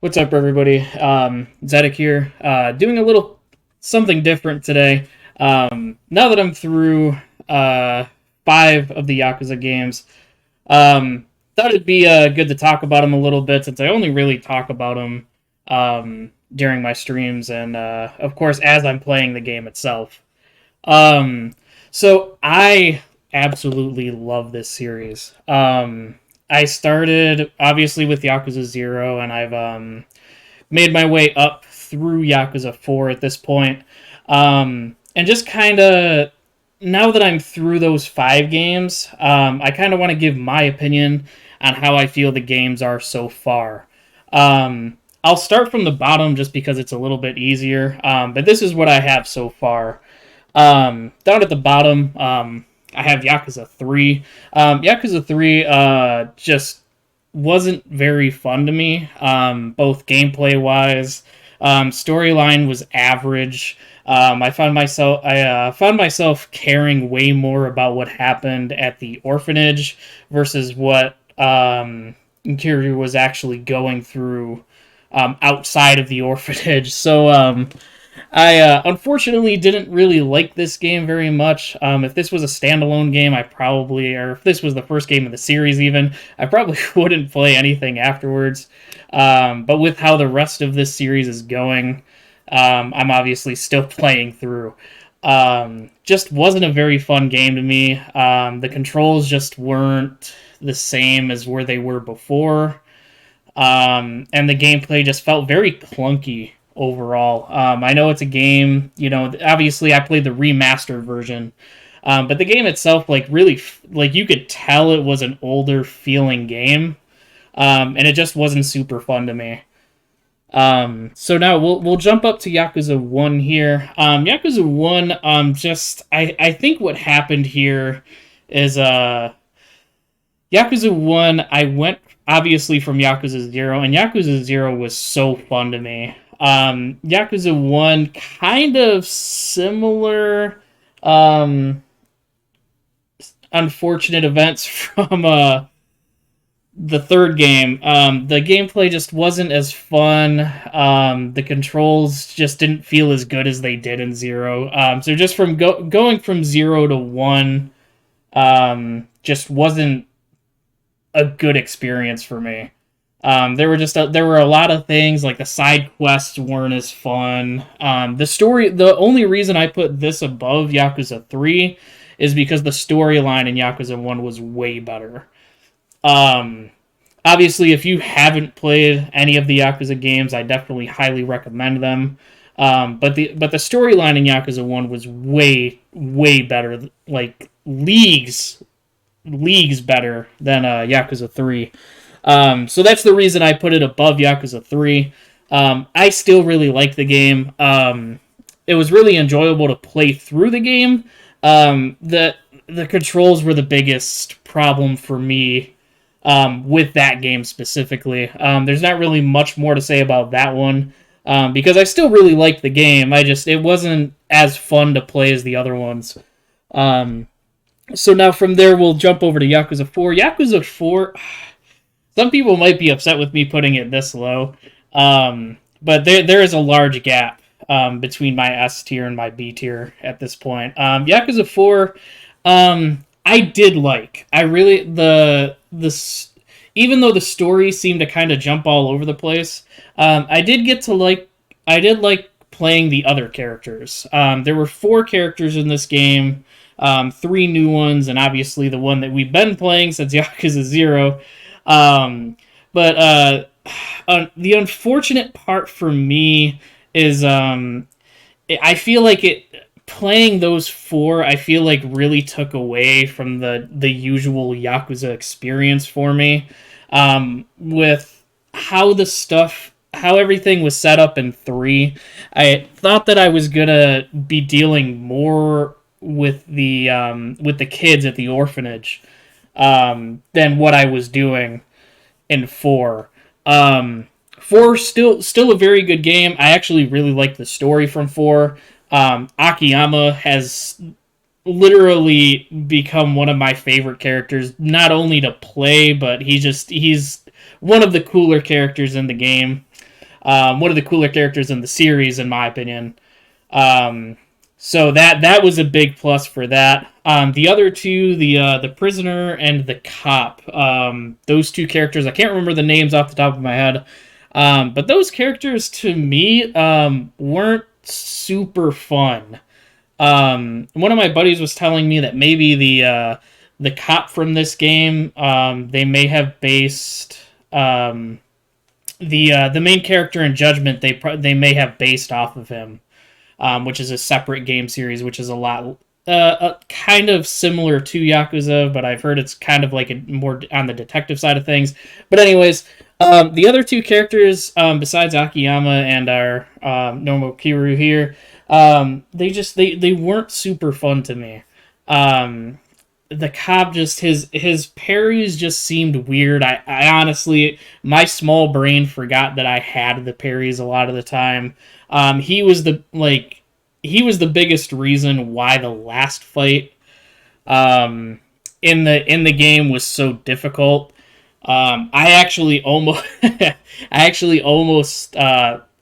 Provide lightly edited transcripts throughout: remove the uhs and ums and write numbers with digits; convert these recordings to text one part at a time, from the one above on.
What's up, everybody? Xatic here, doing a little something different today. Now that I'm through five of the Yakuza games, thought it'd be good to talk about them a little bit since I only really talk about them during my streams and, of course, as I'm playing the game itself. Um, so I absolutely love this series. I started obviously with Yakuza 0, and I've made my way up through Yakuza 4 at this point. And just kind of, now that I'm through those five games, I kind of want to give my opinion on how I feel the games are so far. I'll start from the bottom just because it's a little bit easier, but this is what I have so far. Down at the bottom, I have Yakuza 3. Yakuza 3 just wasn't very fun to me, both gameplay wise. Storyline was average. I found myself caring way more about what happened at the orphanage versus what Kiryu was actually going through outside of the orphanage. So I unfortunately didn't really like this game very much. If this was a standalone game, or if this was the first game of the series, even, I probably wouldn't play anything afterwards. But with how the rest of this series is going, I'm obviously still playing through. Just wasn't a very fun game to me. The controls just weren't the same as where they were before. And the gameplay just felt very clunky overall. I know it's a game, obviously I played the remastered version, but the game itself, like, really, like, you could tell it was an older feeling game, and it just wasn't super fun to me. So now we'll jump up to Yakuza 1 here. Yakuza 1, I think what happened here is, Yakuza 1, I went obviously from Yakuza 0, and Yakuza 0 was so fun to me. Yakuza 1, kind of similar unfortunate events from the third game. The gameplay just wasn't as fun. The controls just didn't feel as good as they did in 0. So just from going from 0 to 1 just wasn't a good experience for me. There were a lot of things, like the side quests weren't as fun. The only reason I put this above Yakuza 3 is because the storyline in Yakuza 1 was way better. Um, Obviously, if you haven't played any of the Yakuza games, I definitely highly recommend them. But the storyline in Yakuza 1 was way better, like leagues better than Yakuza 3. So that's the reason I put it above Yakuza 3. I still really like the game. It was really enjoyable to play through the game. The controls were the biggest problem for me with that game specifically. There's not really much more to say about that one because I still really like the game. It wasn't as fun to play as the other ones. So now from there we'll jump over to Yakuza 4. Yakuza 4, some people might be upset with me putting it this low, but there is a large gap between my S tier and my B tier at this point. Yakuza 4, I did like. I really even though the story seemed to kind of jump all over the place, I did like playing the other characters. There were four characters in this game, three new ones, and obviously the one that we've been playing since Yakuza 0. The unfortunate part for me is I feel like playing those four, I feel like really took away from the usual Yakuza experience for me. With how everything was set up in 3, I thought that I was gonna be dealing more with the kids at the orphanage than what I was doing in 4. 4 still a very good game. I actually really like the story from 4. Akiyama has literally become one of my favorite characters, not only to play, but he's one of the cooler characters in the game. One of the cooler characters in the series, in my opinion. Um, so that was a big plus for that. The other two, the prisoner and the cop, those two characters, I can't remember the names off the top of my head, but those characters to me weren't super fun. One of my buddies was telling me that maybe the cop from this game, they may have based the main character in Judgment. They may have based off of him, which is a separate game series, which is a lot kind of similar to Yakuza, but I've heard it's kind of like more on the detective side of things. But anyways, the other two characters, besides Akiyama and our normal Kiru here, they weren't super fun to me. The cop, just his parries just seemed weird. I honestly, my small brain forgot that I had the parries a lot of the time. He was the biggest reason why the last fight in the game was so difficult. I actually almost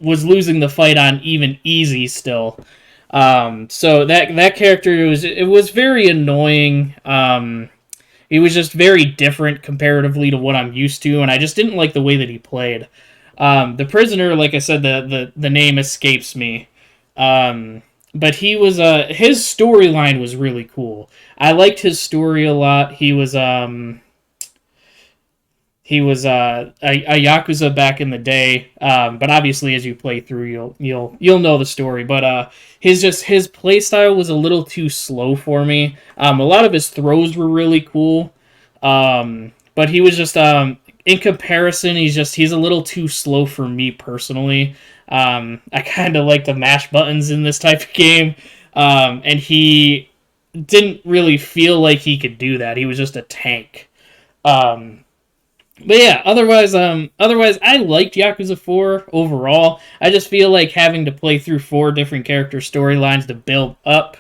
was losing the fight on even easy still. So that character was very annoying. He was just very different comparatively to what I'm used to, and I just didn't like the way that he played. The prisoner, like I said, the name escapes me. But he was his storyline was really cool. I liked his story a lot. He was a Yakuza back in the day, but obviously as you play through, you'll know the story. But his play style was a little too slow for me. A lot of his throws were really cool, but he was just in comparison, he's a little too slow for me personally. I kind of like to mash buttons in this type of game, and he didn't really feel like he could do that. He was just a tank. But yeah, otherwise I liked Yakuza 4 overall. I just feel like having to play through 4 different character storylines to build up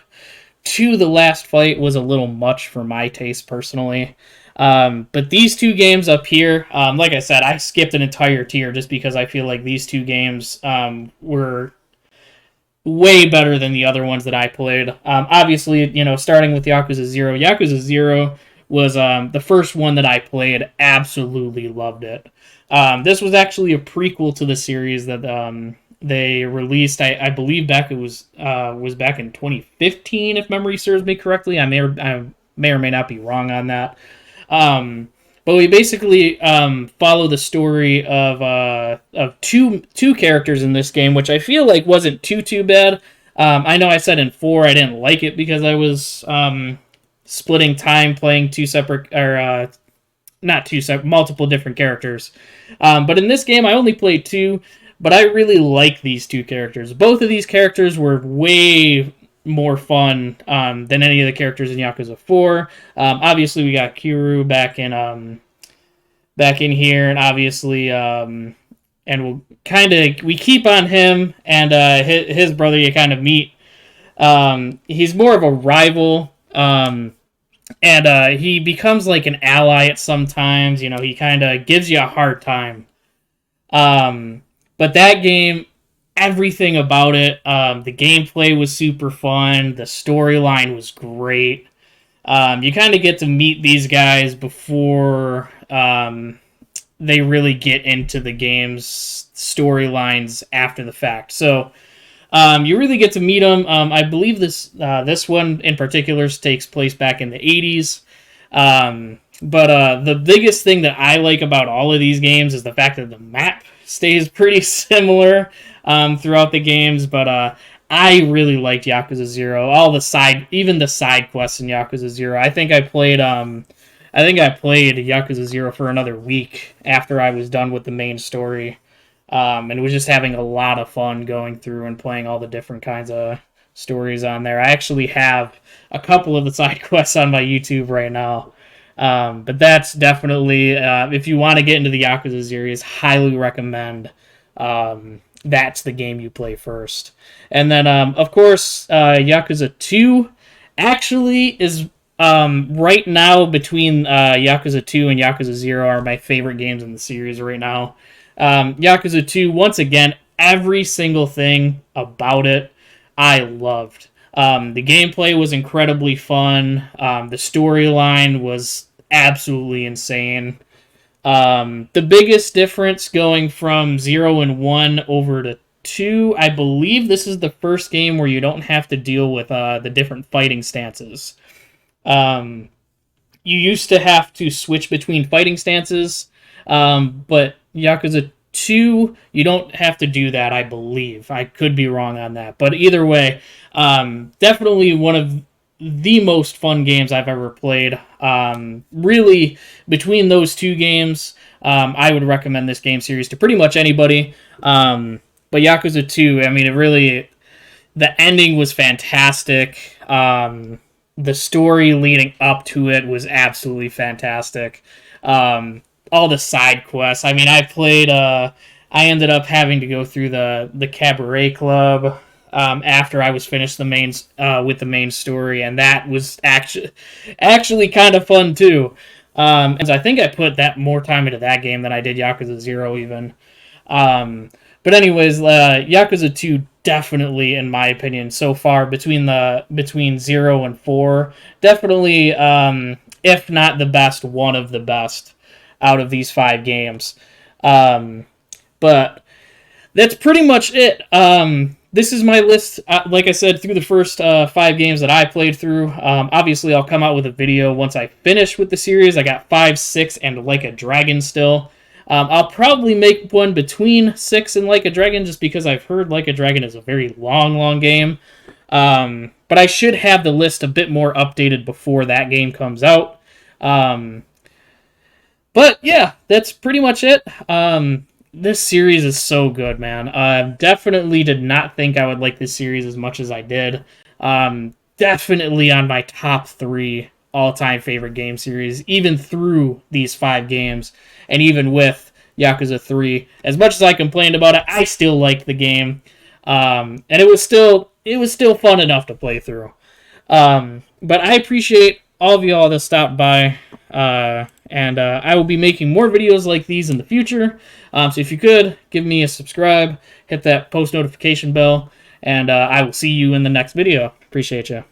to the last fight was a little much for my taste personally. But these two games up here, like I said, I skipped an entire tier just because I feel like these two games were way better than the other ones that I played. Obviously, starting with Yakuza 0. Yakuza 0 was the first one that I played. Absolutely loved it. This was actually a prequel to the series that they released. I believe it was back in 2015, if memory serves me correctly. I may or may not be wrong on that. But we basically follow the story of two characters in this game, which I feel like wasn't too bad. I know I said in 4 I didn't like it because I was splitting time playing two separate, or not two separate, multiple different characters. But in this game I only played 2, but I really like these 2 characters. Both of these characters were way more fun than any of the characters in Yakuza 4. Obviously, we got Kiru back in here, and obviously, and we keep on him and his brother. You kind of meet. He's more of a rival, and he becomes like an ally at some times. He kind of gives you a hard time. But that game, everything about it, the gameplay was super fun, the storyline was great. You kind of get to meet these guys before they really get into the game's storylines after the fact. So you really get to meet them. I believe this one in particular takes place back in the 80s. But the biggest thing that I like about all of these games is the fact that the map stays pretty similar throughout the games, but I really liked Yakuza 0. Even the side quests in Yakuza 0. I think I played Yakuza 0 for another week after I was done with the main story, and was just having a lot of fun going through and playing all the different kinds of stories on there. I actually have a couple of the side quests on my YouTube right now. But that's definitely, if you want to get into the Yakuza series, highly recommend that's the game you play first. And then, of course, Yakuza 2 actually is right now between Yakuza 2 and Yakuza 0 are my favorite games in the series right now. Yakuza 2, once again, every single thing about it I loved. The gameplay was incredibly fun. The storyline was absolutely insane. The biggest difference going from 0 and 1 over to 2, I believe this is the first game where you don't have to deal with the different fighting stances. Um, you used to have to switch between fighting stances, but Yakuza 2, you don't have to do that, I believe. I could be wrong on that. But either way, definitely one of the most fun games I've ever played. Really, between those two games, I would recommend this game series to pretty much anybody. But Yakuza 2, I mean, it really, the ending was fantastic. The story leading up to it was absolutely fantastic. All the side quests. I mean, I ended up having to go through the cabaret club after I was finished with the main story, and that was actually kind of fun too. And I think I put that more time into that game than I did Yakuza 0 even. But anyways, Yakuza 2 definitely, in my opinion, so far between 0 and 4, definitely, if not the best, one of the best out of these 5 games. But that's pretty much it. This is my list. Like I said, through the first 5 games that I played through. Obviously, I'll come out with a video once I finish with the series. I got 5, 6, and Like a Dragon still. I'll probably make one between 6 and Like a Dragon, just because I've heard Like a Dragon is a very long game. But I should have the list a bit more updated before that game comes out. But yeah, that's pretty much it. This series is so good, man. Definitely did not think I would like this series as much as I did. Definitely on my top 3 all-time favorite game series, even through these 5 games, and even with Yakuza 3. As much as I complained about it, I still liked the game, and it was still fun enough to play through. But I appreciate all of y'all that stopped by, and I will be making more videos like these in the future. So if you could, give me a subscribe, hit that post notification bell, and I will see you in the next video. Appreciate you.